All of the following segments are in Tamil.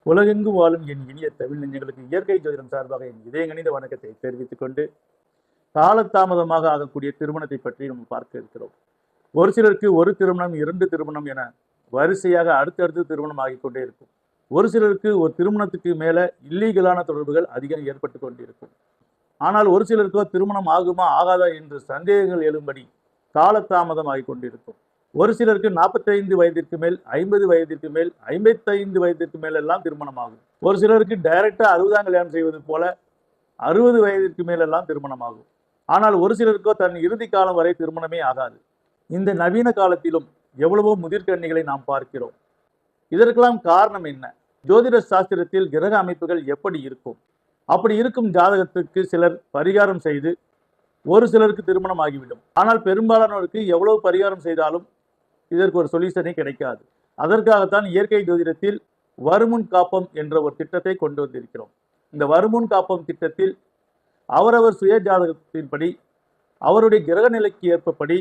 உலகெங்கும் வாழும் என் இனிய தமிழ் நெஞ்சங்களுக்கு இயற்கை ஜோதிடம் சார்பாக என் இதயங்கனிந்த வணக்கத்தை தெரிவித்துக் கொண்டு காலதாமதமாக ஆகக்கூடிய திருமணத்தை பற்றி நம்ம பார்க்க இருக்கிறோம். ஒரு சிலருக்கு ஒரு திருமணம், 2 திருமணம் என வரிசையாக அடுத்தடுத்து திருமணம் ஆகிக்கொண்டே இருக்கும். ஒரு சிலருக்கு ஒரு திருமணத்துக்கு மேல இல்லீகலான தொடர்புகள் அதிகம் ஏற்பட்டு கொண்டிருக்கும். ஆனால் ஒரு சிலருக்கோ திருமணம் ஆகுமா ஆகாதா என்று சந்தேகங்கள் எழும்படி காலதாமதம் ஆகிக் கொண்டிருக்கும். ஒரு சிலருக்கு 45 வயதிற்கு மேல், 50 வயதிற்கு மேல், 55 வயதிற்கு மேல் எல்லாம் திருமணம் ஆகும். ஒரு சிலருக்கு டைரக்டா 60ஆம் கல்யாணம் செய்வது போல 60 வயதிற்கு மேல் எல்லாம் திருமணம் ஆகும். ஆனால் ஒரு சிலருக்கோ தன் இறுதி காலம் வரை திருமணமே ஆகாது. இந்த நவீன காலத்திலும் எவ்வளவோ முதிர்கன்னிகளை நாம் பார்க்கிறோம். இதற்கெல்லாம் காரணம் என்ன? ஜோதிட சாஸ்திரத்தில் கிரக அமைப்புகள் எப்படி இருக்கும்? அப்படி இருக்கும் ஜாதகத்துக்கு சிலர் பரிகாரம் செய்து ஒரு சிலருக்கு திருமணம் ஆகிவிடும். ஆனால் பெரும்பாலானோருக்கு எவ்வளவு பரிகாரம் செய்தாலும் இதற்கு ஒரு சொல்யூஷனே கிடைக்காது. அதற்காகத்தான் இயற்கை ஜோதிடத்தில் வருமுன் காப்பம் என்ற ஒரு திட்டத்தை கொண்டு வந்திருக்கிறோம். இந்த வருமுன் காப்பம் திட்டத்தில் அவரவர் சுய ஜாதகத்தின்படி அவருடைய கிரக நிலைக்கு ஏற்பபடி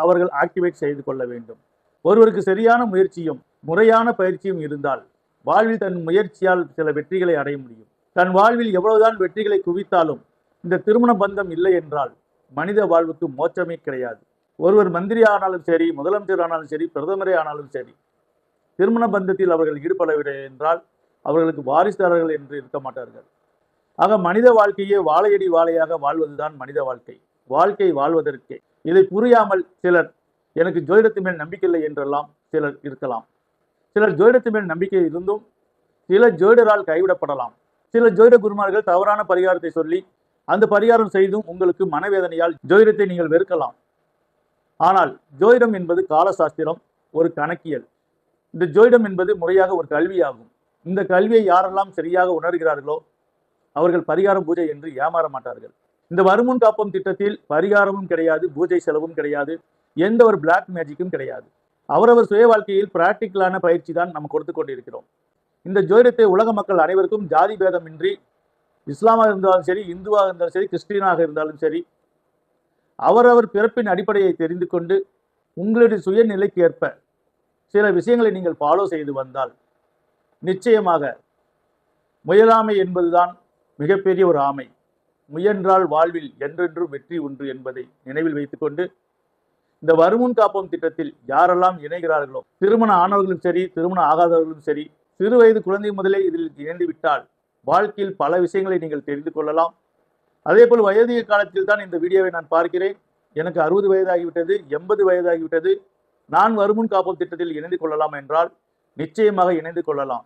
அவர்கள் ஆக்டிவேட் செய்து கொள்ள வேண்டும். ஒருவருக்கு சரியான முயற்சியும் முறையான பயிற்சியும் இருந்தால் வாழ்வில் தன் முயற்சியால் சில வெற்றிகளை அடைய முடியும். தன் வாழ்வில் எவ்வளவுதான் வெற்றிகளை குவித்தாலும் இந்த திருமண பந்தம் இல்லை என்றால் மனித வாழ்வுக்கு மோட்சமே கிடையாது. ஒருவர் மந்திரி ஆனாலும் சரி, முதலமைச்சர் ஆனாலும் சரி, பிரதமரே ஆனாலும் சரி, திருமண பந்தத்தில் அவர்கள் ஈடுபடவில்லை என்றால் அவர்களுக்கு வாரிசுதாரர்கள் என்று இருக்க மாட்டார்கள். ஆக மனித வாழ்க்கையே வாழையடி வாழையாக வாழ்வதுதான் மனித வாழ்க்கை. வாழ்க்கை வாழ்வதற்கே இதை புரியாமல் சிலர் எனக்கு ஜோதிடத்து மேல் நம்பிக்கை இல்லை என்றெல்லாம் சிலர் இருக்கலாம். சிலர் ஜோதிடத்து மேல் நம்பிக்கை இருந்தும் சில ஜோதிடரால் கைவிடப்படலாம். சில ஜோதிட குருமார்கள் தவறான பரிகாரத்தை சொல்லி அந்த பரிகாரம் செய்தும் உங்களுக்கு மனவேதனையால் ஜோதிடத்தை நீங்கள் வெறுக்கலாம். ஆனால் ஜோதிடம் என்பது காலசாஸ்திரம், ஒரு கணக்கியல். இந்த ஜோதிடம் என்பது முறையாக ஒரு கல்வியாகும். இந்த கல்வியை யாரெல்லாம் சரியாக உணர்கிறார்களோ அவர்கள் பரிகாரம் பூஜை என்று ஏமாற மாட்டார்கள். இந்த வருமுன் காப்பம் திட்டத்தில் பரிகாரமும் கிடையாது, பூஜை செலவும் கிடையாது, எந்த ஒரு பிளாக் மேஜிக்கும் கிடையாது. அவரவர் சுய வாழ்க்கையில் பிராக்டிக்கலான பயிற்சி தான் நம்ம கொடுத்து கொண்டிருக்கிறோம். இந்த ஜோதிடத்தை உலக மக்கள் அனைவருக்கும் ஜாதி பேதமின்றி, இஸ்லாமாக இருந்தாலும் சரி, இந்துவாக இருந்தாலும் சரி, கிறிஸ்டியனாக இருந்தாலும் சரி, அவரவர் பிறப்பின் அடிப்படையை தெரிந்து கொண்டு உங்களுடைய சுயநிலைக்கு ஏற்ப சில விஷயங்களை நீங்கள் ஃபாலோ செய்து வந்தால் நிச்சயமாக முயலாமை என்பதுதான் மிகப்பெரிய ஒரு ஆமை. முயன்றால் வாழ்வில் என்றென்றும் வெற்றி உண்டு என்பதை நினைவில் வைத்துக்கொண்டு இந்த வருமுன் காப்பம் திட்டத்தில் யாரெல்லாம் இணைகிறார்களோ, திருமணம் ஆனவர்களும் சரி, திருமணம் ஆகாதவர்களும் சரி, சிறு வயது குழந்தை முதலே இதில் இணைந்து விட்டால் வாழ்க்கையில் பல விஷயங்களை நீங்கள் தெரிந்து கொள்ளலாம். அதே போல் வயதிக காலத்தில் தான் இந்த வீடியோவை நான் பார்க்கிறேன். எனக்கு 60 வயதாகிவிட்டது, 80 வயதாகிவிட்டது, நான் வருமுன் காப்பம் திட்டத்தில் இணைந்து கொள்ளலாம் என்றால் நிச்சயமாக இணைந்து கொள்ளலாம்.